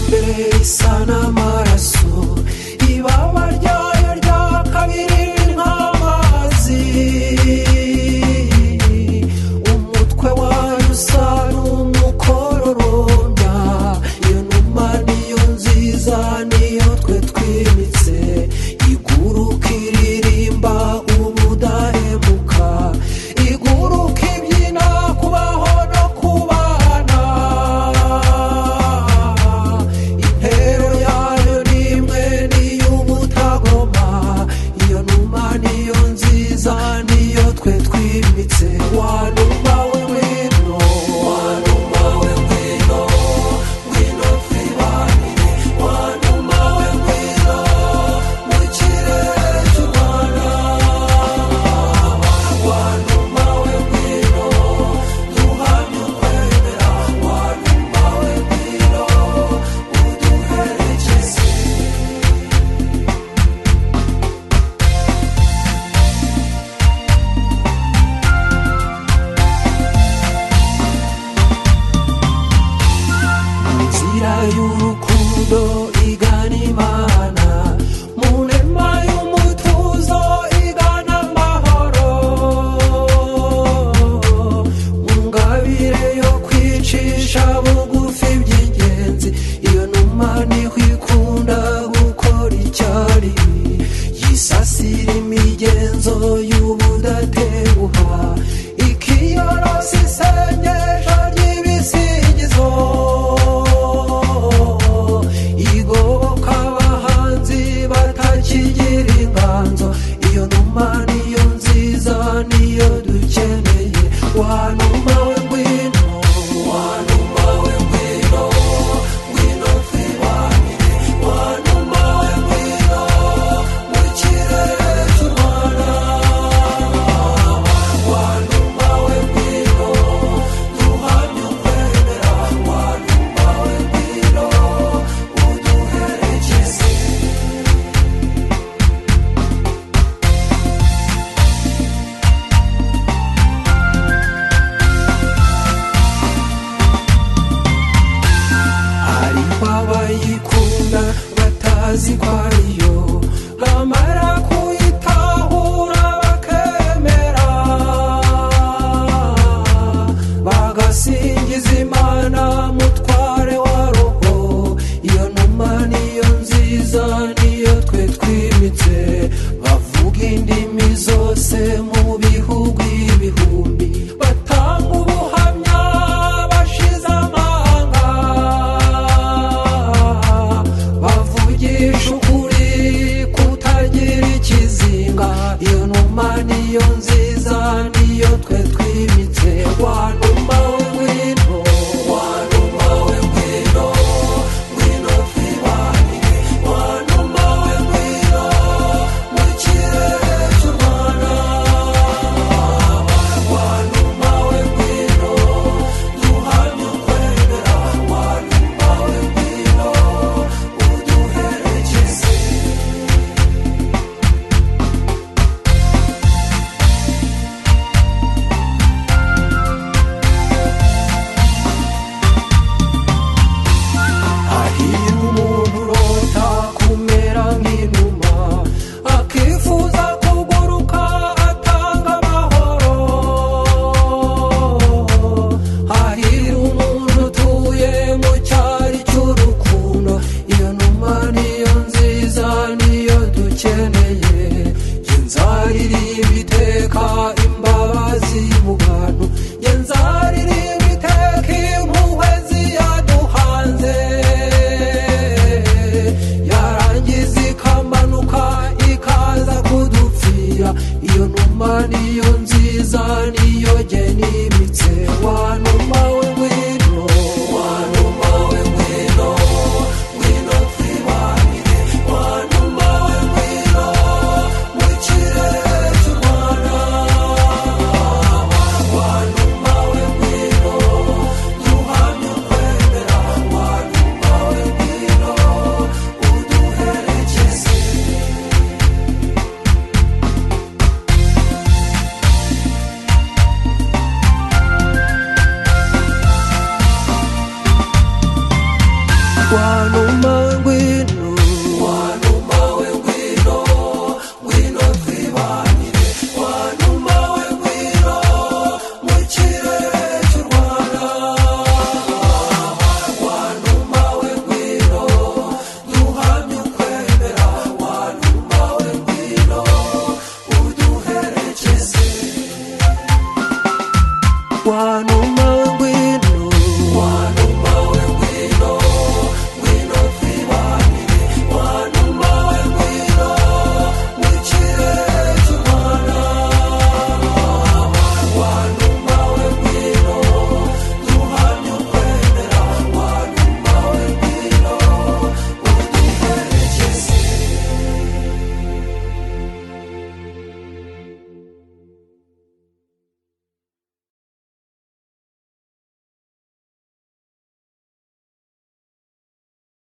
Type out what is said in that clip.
mbere isa n'amaraso, ibaba ryayo rya kabiri nk'amazi, umutwe wayo usa n'umukororombya. Iyo numa niyo nziza niyo twe twimitse, iguruka iririmba ubudahemuka, iguruka ibyina kubaho no kubana. Intero yayo ni imwe n'iy'umutagoma, iyo numa niyo nziza niyo twe twimitse. Wa numa we ngwino, wa numa we ngwino, ngwino twibanire. Wa numa we ngwino mu kirere cy'u Rwanda. Wa numa we ngwino duhamye ukwemera. Wa numa we ngwino uduherekeze. Inzira y'urukundo igana Imana, mu nema y'umutuzo igana amahoro, mu ngabire yo kwicisha bugufi by'ingenzi. Iyo numa niho ikunda gukora icyari, yisasira imigenzo y'ubudatenguha, ikiyorosa isengesho ry'ibisingizo, igoboka abahanzi batakigira inganzo. Iyo numa niyo nziza niyo dukeneye. Wa numa we ngwino, wa numa we ngwino, ngwino twibanire. wanuma ngwino wanuma we ngwino ngwino twibanire wanuma we ngwino mu kirere cy'u Rwanda wanuma we ngwino duhamye ukwemera wanuma we ngwino uduherekeze wanuma ngwino